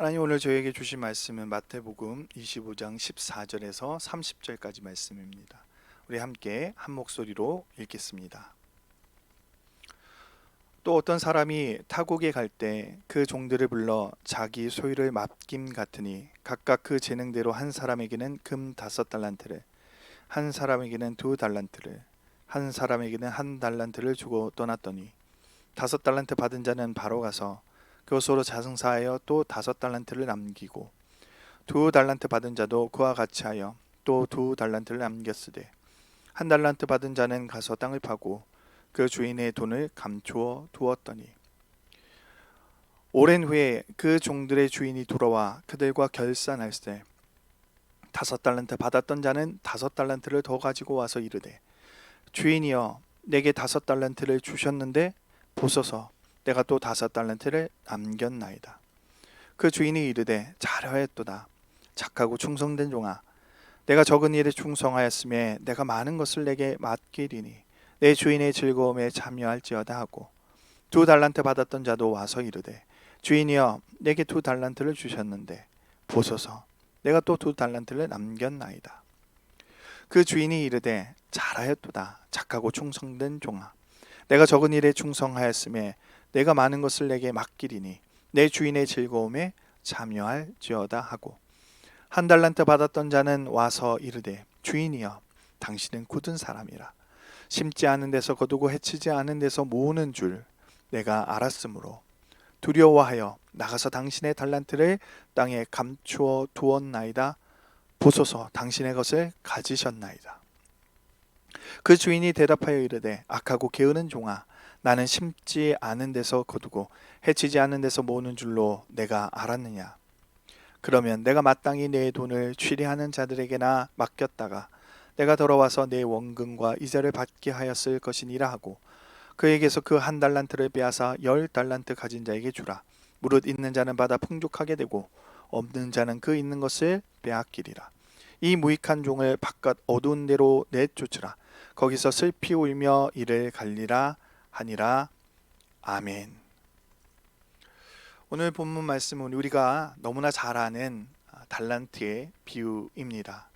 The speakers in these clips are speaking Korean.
하나님 오늘 저에게 주신 말씀은 마태복음 25장 14절에서 30절까지 말씀입니다. 우리 함께 한 목소리로 읽겠습니다. 또 어떤 사람이 타국에 갈 때 그 종들을 불러 자기 소유를 맡김 같으니 각각 그 재능대로 한 사람에게는 금 5달란트를, 한 사람에게는 2달란트를, 한 사람에게는 1달란트를 주고 떠났더니 5달란트 받은 자는 바로 가서 그것으로 자승사하여 또 5달란트를 남기고 2달란트 받은 자도 그와 같이 하여 또 2달란트를 남겼으되 1달란트 받은 자는 가서 땅을 파고 그 주인의 돈을 감추어 두었더니 오랜 후에 그 종들의 주인이 돌아와 그들과 결산할세 5달란트 받았던 자는 5달란트를 더 가지고 와서 이르되 주인이여 내게 5달란트를 주셨는데 보소서 내가 또 5달란트를 남겼나이다. 그 주인이 이르되 잘하였도다. 착하고 충성된 종아, 내가 적은 일에 충성하였음에 내가 많은 것을 내게 맡기리니 내 주인의 즐거움에 참여할지어다 하고 2달란트 받았던 자도 와서 이르되 주인이여 내게 2달란트를 주셨는데 보소서 내가 또 2달란트를 남겼나이다. 그 주인이 이르되 잘하였도다. 착하고 충성된 종아, 내가 적은 일에 충성하였음에 내가 많은 것을 내게 맡기리니 내 주인의 즐거움에 참여할지어다 하고 1달란트 받았던 자는 와서 이르되 주인이여 당신은 굳은 사람이라 심지 않은 데서 거두고 해치지 않은 데서 모으는 줄 내가 알았으므로 두려워하여 나가서 당신의 달란트를 땅에 감추어 두었나이다. 보소서 당신의 것을 가지셨나이다. 그 주인이 대답하여 이르되 악하고 게으른 종아, 나는 심지 않은 데서 거두고 해치지 않은 데서 모으는 줄로 내가 알았느냐. 그러면 내가 마땅히 내 돈을 취리하는 자들에게나 맡겼다가 내가 돌아와서 내 원금과 이자를 받게 하였을 것이니라 하고 그에게서 그 1달란트를 빼앗아 10달란트 가진 자에게 주라. 무릇 있는 자는 받아 풍족하게 되고 없는 자는 그 있는 것을 빼앗기리라. 이 무익한 종을 바깥 어두운 데로 내쫓으라. 거기서 슬피 울며 이를 갈리라 하니라. 아멘. 오늘 본문 말씀은 우리가 너무나 잘 아는 달란트의 비유입니다.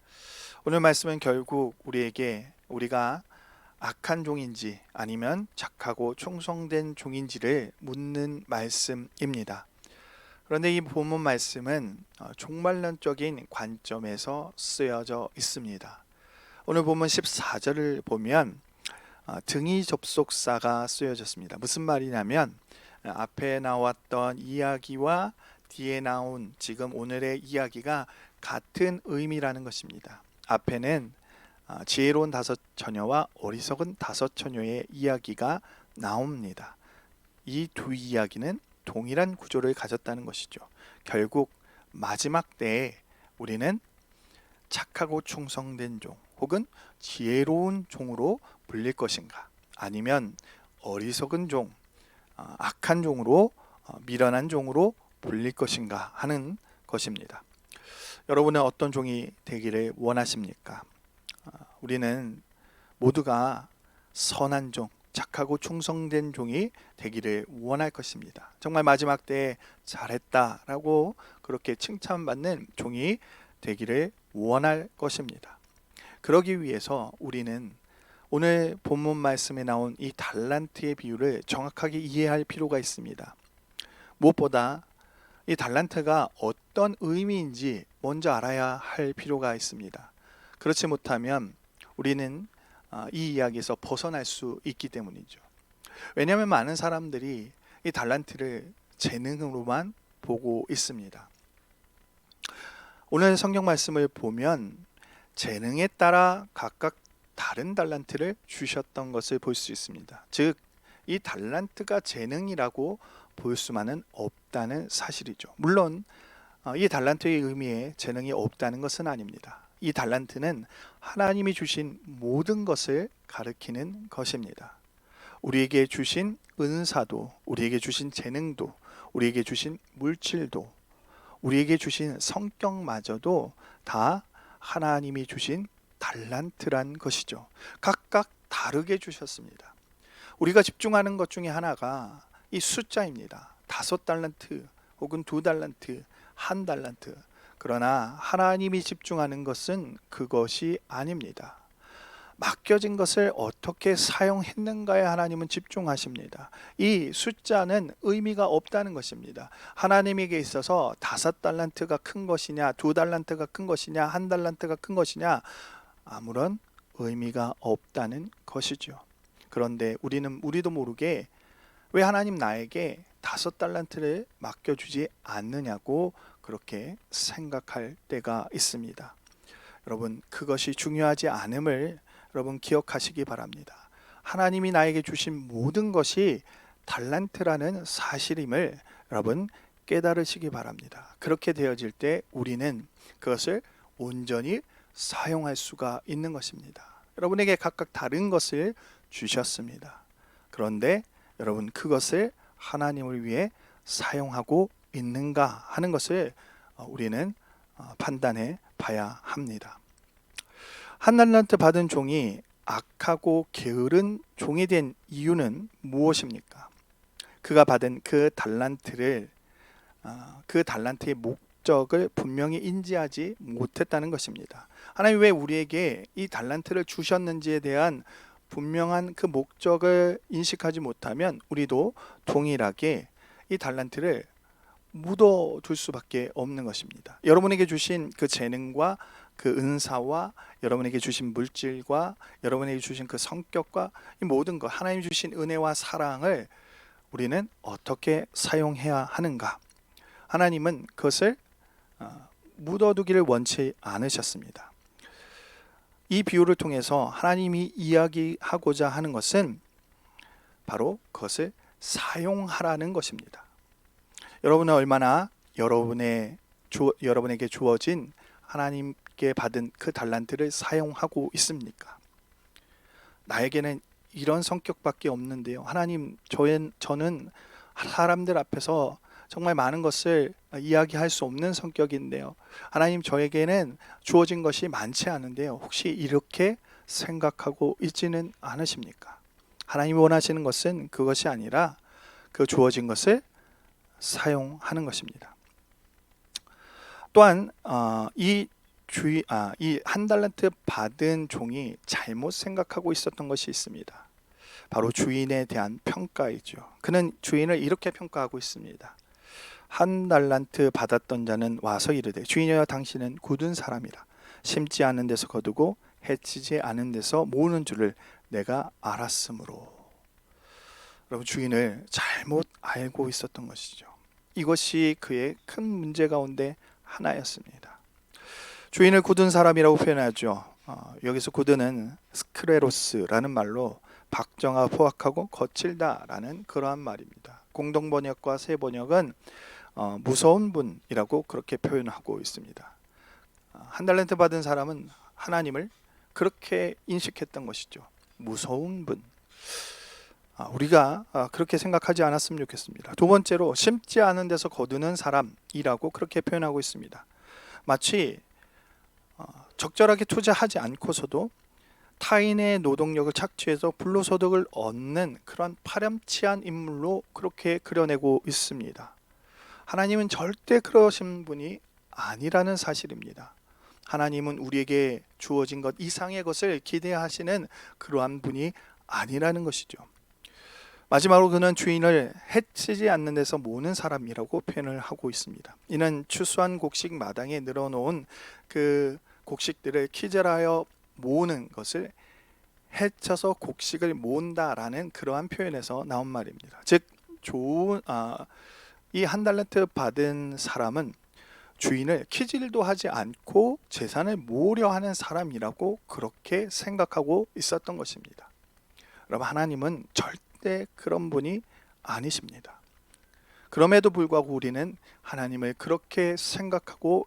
오늘 말씀은 결국 우리에게 우리가 악한 종인지 아니면 착하고 충성된 종인지를 묻는 말씀입니다. 그런데 이 본문 말씀은 종말론적인 관점에서 쓰여져 있습니다. 오늘 본문 14절을 보면 등위 접속사가 쓰여졌습니다. 무슨 말이냐면 앞에 나왔던 이야기와 뒤에 나온 지금 오늘의 이야기가 같은 의미라는 것입니다. 앞에는 지혜로운 5처녀와 어리석은 5처녀의 이야기가 나옵니다. 이 두 이야기는 동일한 구조를 가졌다는 것이죠. 결국 마지막 때에 우리는 착하고 충성된 종 혹은 지혜로운 종으로 불릴 것인가, 아니면 어리석은 종, 악한 종으로 미련한 종으로 불릴 것인가 하는 것입니다. 여러분은 어떤 종이 되기를 원하십니까? 우리는 모두가 선한 종, 착하고 충성된 종이 되기를 원할 것입니다. 정말 마지막 때에 잘했다라고 그렇게 칭찬받는 종이 되기를 원할 것입니다. 그러기 위해서 우리는 오늘 본문 말씀에 나온 이 달란트의 비유를 정확하게 이해할 필요가 있습니다. 무엇보다 이 달란트가 어떤 의미인지 먼저 알아야 할 필요가 있습니다. 그렇지 못하면 우리는 이 이야기에서 벗어날 수 있기 때문이죠. 왜냐하면 많은 사람들이 이 달란트를 재능으로만 보고 있습니다. 오늘 성경 말씀을 보면 재능에 따라 각각 다른 달란트를 주셨던 것을 볼 수 있습니다. 즉, 이 달란트가 재능이라고 볼 수만은 없다는 사실이죠. 물론 이 달란트의 의미에 재능이 없다는 것은 아닙니다. 이 달란트는 하나님이 주신 모든 것을 가리키는 것입니다. 우리에게 주신 은사도, 우리에게 주신 재능도, 우리에게 주신 물질도, 우리에게 주신 성격마저도 다 하나님이 주신 달란트란 것이죠. 각각 다르게 주셨습니다. 우리가 집중하는 것 중에 하나가 이 숫자입니다. 5달란트 혹은 2달란트, 한 달란트. 그러나 하나님이 집중하는 것은 그것이 아닙니다. 맡겨진 것을 어떻게 사용했는가에 하나님은 집중하십니다. 이 숫자는 의미가 없다는 것입니다. 하나님에게 있어서 5달란트가 큰 것이냐, 2달란트가 큰 것이냐, 1달란트가 큰 것이냐, 아무런 의미가 없다는 것이죠. 그런데 우리도 모르게 왜 하나님 나에게 5달란트를 맡겨주지 않느냐고 그렇게 생각할 때가 있습니다. 여러분, 그것이 중요하지 않음을 여러분 기억하시기 바랍니다. 하나님이 나에게 주신 모든 것이 달란트라는 사실임을 여러분 깨달으시기 바랍니다. 그렇게 되어질 때 우리는 그것을 온전히 사용할 수가 있는 것입니다. 여러분에게 각각 다른 것을 주셨습니다. 그런데 여러분 그것을 하나님을 위해 사용하고 있는가 하는 것을 우리는 판단해 봐야 합니다. 한 달란트 받은 종이 악하고 게으른 종이 된 이유는 무엇입니까? 그가 받은 그 달란트의 목적을 분명히 인지하지 못했다는 것입니다. 하나님 왜 우리에게 이 달란트를 주셨는지에 대한 분명한 그 목적을 인식하지 못하면 우리도 동일하게 이 달란트를 묻어둘 수밖에 없는 것입니다. 여러분에게 주신 그 재능과 그 은사와 여러분에게 주신 물질과 여러분에게 주신 그 성격과 이 모든 것, 하나님 주신 은혜와 사랑을 우리는 어떻게 사용해야 하는가? 하나님은 그것을 묻어두기를 원치 않으셨습니다. 이 비유를 통해서 하나님이 이야기하고자 하는 것은 바로 그것을 사용하라는 것입니다. 여러분은 얼마나 여러분에게 주어진 하나님께 받은 그 달란트를 사용하고 있습니까? 나에게는 이런 성격밖에 없는데요. 하나님, 저는 사람들 앞에서 정말 많은 것을 이야기할 수 없는 성격인데요. 하나님, 저에게는 주어진 것이 많지 않은데요. 혹시 이렇게 생각하고 있지는 않으십니까? 하나님이 원하시는 것은 그것이 아니라 그 주어진 것을 사용하는 것입니다. 또한 이 한 달란트 받은 종이 잘못 생각하고 있었던 것이 있습니다. 바로 주인에 대한 평가이죠. 그는 주인을 이렇게 평가하고 있습니다. 한 달란트 받았던 자는 와서 이르되 주인이여 당신은 굳은 사람이라 심지 않은 데서 거두고 해치지 않은 데서 모으는 줄을 내가 알았으므로. 여러분, 주인을 잘못 알고 있었던 것이죠. 이것이 그의 큰 문제 가운데 하나였습니다. 주인을 굳은 사람이라고 표현하죠. 여기서 굳은은 스크레로스라는 말로 박정하, 포악하고 거칠다라는 그러한 말입니다. 공동번역과 새번역은 무서운 분이라고 그렇게 표현하고 있습니다. 한 달란트 받은 사람은 하나님을 그렇게 인식했던 것이죠. 무서운 분. 우리가 그렇게 생각하지 않았으면 좋겠습니다. 두 번째로 심지 않은 데서 거두는 사람이라고 그렇게 표현하고 있습니다. 마치 적절하게 투자하지 않고서도 타인의 노동력을 착취해서 불로소득을 얻는 그런 파렴치한 인물로 그렇게 그려내고 있습니다. 하나님은 절대 그러신 분이 아니라는 사실입니다. 하나님은 우리에게 주어진 것 이상의 것을 기대하시는 그러한 분이 아니라는 것이죠. 마지막으로 그는 주인을 해치지 않는 데서 모으는 사람이라고 표현을 하고 있습니다. 이는 추수한 곡식 마당에 늘어놓은 그 곡식들을 키질하여 모으는 것을 해쳐서 곡식을 모은다라는 그러한 표현에서 나온 말입니다. 즉 이 한 달란트 받은 사람은 주인을 키질도 하지 않고 재산을 모으려 하는 사람이라고 그렇게 생각하고 있었던 것입니다. 여러분, 하나님은 절대 그런 분이 아니십니다. 그럼에도 불구하고 우리는 하나님을 그렇게 생각하고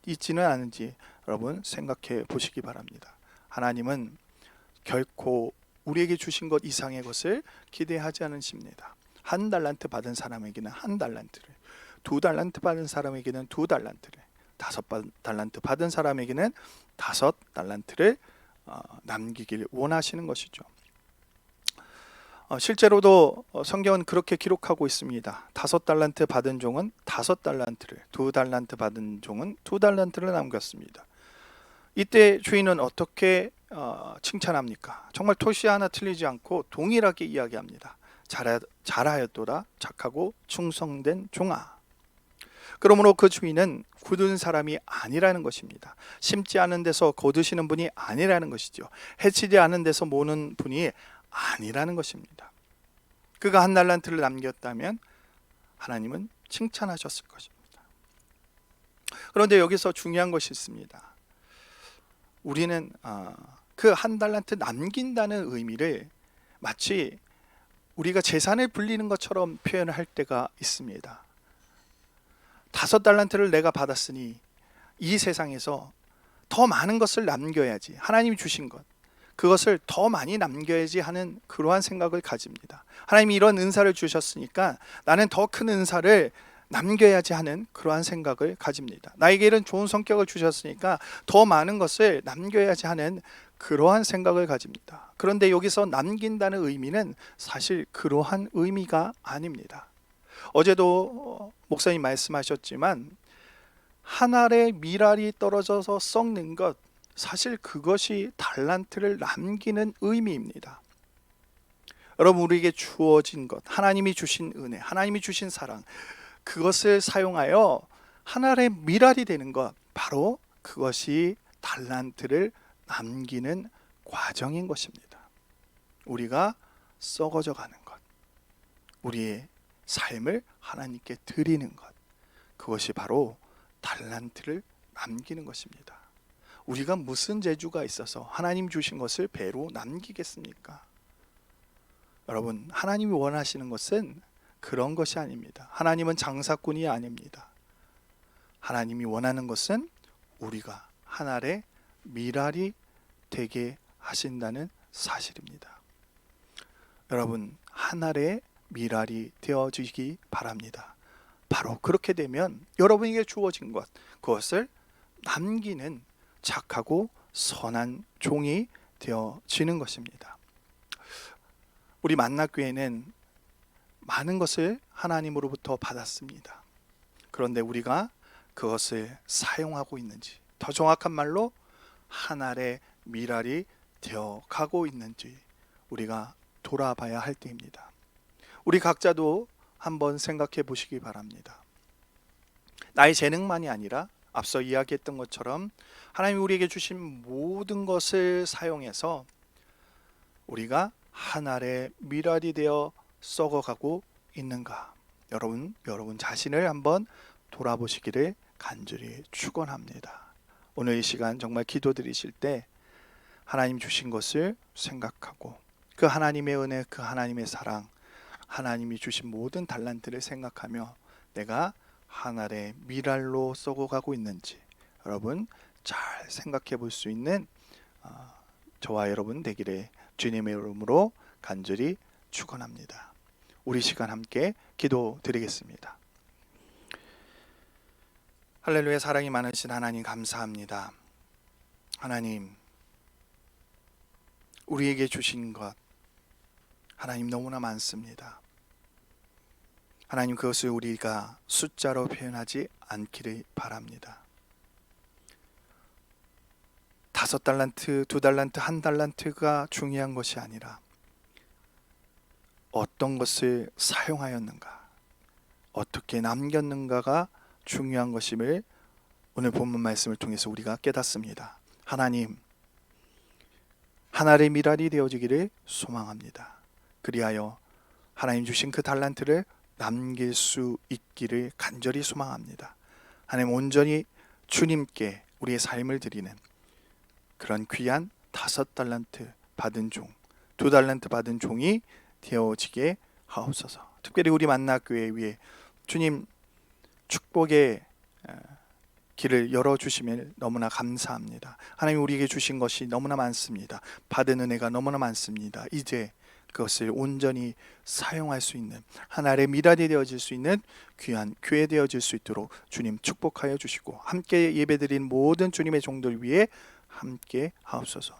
있지는 않은지 여러분 생각해 보시기 바랍니다. 하나님은 결코 우리에게 주신 것 이상의 것을 기대하지 않으십니다. 한 달란트 받은 사람에게는 한 달란트를, 2달란트 받은 사람에게는 2달란트를, 5달란트 받은 사람에게는 5달란트를 남기길 원하시는 것이죠. 실제로도 성경은 그렇게 기록하고 있습니다. 5달란트 받은 종은 5달란트를, 2달란트 받은 종은 2달란트를 남겼습니다. 이때 주인은 어떻게 칭찬합니까? 정말 토시 하나 틀리지 않고 동일하게 이야기합니다. 잘하였도다 착하고 충성된 종아. 그러므로 그 주인은 굳은 사람이 아니라는 것입니다. 심지 않은 데서 거두시는 분이 아니라는 것이죠. 해치지 않은 데서 모는 분이 아니라는 것입니다. 그가 1달란트를 남겼다면 하나님은 칭찬하셨을 것입니다. 그런데 여기서 중요한 것이 있습니다. 우리는 그 1달란트 남긴다는 의미를 마치 우리가 재산을 불리는 것처럼 표현할 때가 있습니다. 5달란트를 내가 받았으니 이 세상에서 더 많은 것을 남겨야지, 하나님이 주신 것, 그것을 더 많이 남겨야지 하는 그러한 생각을 가집니다. 하나님이 이런 은사를 주셨으니까 나는 더 큰 은사를 남겨야지 하는 그러한 생각을 가집니다. 나에게 이런 좋은 성격을 주셨으니까 더 많은 것을 남겨야지 하는 그러한 생각을 가집니다. 그런데 여기서 남긴다는 의미는 사실 그러한 의미가 아닙니다. 어제도 목사님 말씀하셨지만 한 알의 밀알이 떨어져서 썩는 것, 사실 그것이 달란트를 남기는 의미입니다. 여러분, 우리에게 주어진 것, 하나님이 주신 은혜, 하나님이 주신 사랑, 그것을 사용하여 한 알의 밀알이 되는 것, 바로 그것이 달란트를 남기는 과정인 것입니다. 우리가 썩어져 가는 것, 우리의 삶을 하나님께 드리는 것, 그것이 바로 달란트를 남기는 것입니다. 우리가 무슨 재주가 있어서 하나님 주신 것을 배로 남기겠습니까? 여러분, 하나님이 원하시는 것은 그런 것이 아닙니다. 하나님은 장사꾼이 아닙니다. 하나님이 원하는 것은 우리가 한 알의 밀알이 되게 하신다는 사실입니다. 여러분, 한 알의 밀알이 되어지기 바랍니다. 바로 그렇게 되면 여러분에게 주어진 것, 그것을 남기는 착하고 선한 종이 되어지는 것입니다. 우리 만나교회는 많은 것을 하나님으로부터 받았습니다. 그런데 우리가 그것을 사용하고 있는지, 더 정확한 말로 한 알의 밀알이 되어가고 있는지 우리가 돌아봐야 할 때입니다. 우리 각자도 한번 생각해 보시기 바랍니다. 나의 재능만이 아니라 앞서 이야기했던 것처럼 하나님이 우리에게 주신 모든 것을 사용해서 우리가 한 알의 밀알이 되어 썩어가고 있는가? 여러분 자신을 한번 돌아보시기를 간절히 축원합니다. 오늘 이 시간 정말 기도드리실 때 하나님 주신 것을 생각하고 그 하나님의 은혜, 그 하나님의 사랑, 하나님이 주신 모든 달란트를 생각하며 내가 한 알의 밀알로 썩어가고 있는지 여러분 잘 생각해 볼 수 있는 저와 여러분 되기를 주님의 이름으로 간절히 축원합니다. 우리 시간 함께 기도드리겠습니다. 할렐루야. 사랑이 많으신 하나님 감사합니다. 하나님, 우리에게 주신 것 하나님 너무나 많습니다. 하나님, 그것을 우리가 숫자로 표현하지 않기를 바랍니다. 5달란트, 2달란트, 1달란트가 중요한 것이 아니라 어떤 것을 사용하였는가, 어떻게 남겼는가가 중요한 것임을 오늘 본문 말씀을 통해서 우리가 깨닫습니다. 하나님, 하나의 밀알이 되어지기를 소망합니다. 그리하여 하나님 주신 그 달란트를 남길 수 있기를 간절히 소망합니다. 하나님, 온전히 주님께 우리의 삶을 드리는 그런 귀한 5달란트 받은 종, 2달란트 받은 종이 되어지게 하옵소서. 특별히 우리 만나교회 위에 주님 축복의 길을 열어주시면 너무나 감사합니다. 하나님, 우리에게 주신 것이 너무나 많습니다. 받은 은혜가 너무나 많습니다. 이제 그것을 온전히 사용할 수 있는 하나의 밀알이 되어질 수 있는 귀한 교회 되어질 수 있도록 주님 축복하여 주시고 함께 예배드린 모든 주님의 종들 위해 함께 하옵소서.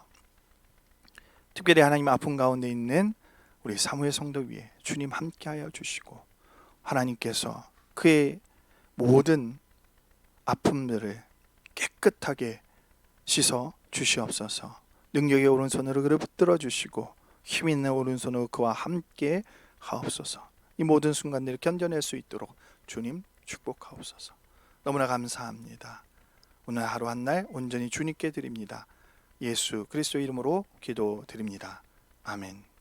특별히 하나님 아픔 가운데 있는 우리 사무엘 성도 위에 주님 함께하여 주시고 하나님께서 그의 모든 아픔들을 깨끗하게 씻어 주시옵소서. 능력의 오른손으로 그를 붙들어 주시고 힘 있는 오른손으로 그와 함께 하옵소서. 이 모든 순간들을 견뎌낼 수 있도록 주님 축복하옵소서. 너무나 감사합니다. 오늘 하루 한 날 온전히 주님께 드립니다. 예수 그리스도 이름으로 기도드립니다. 아멘.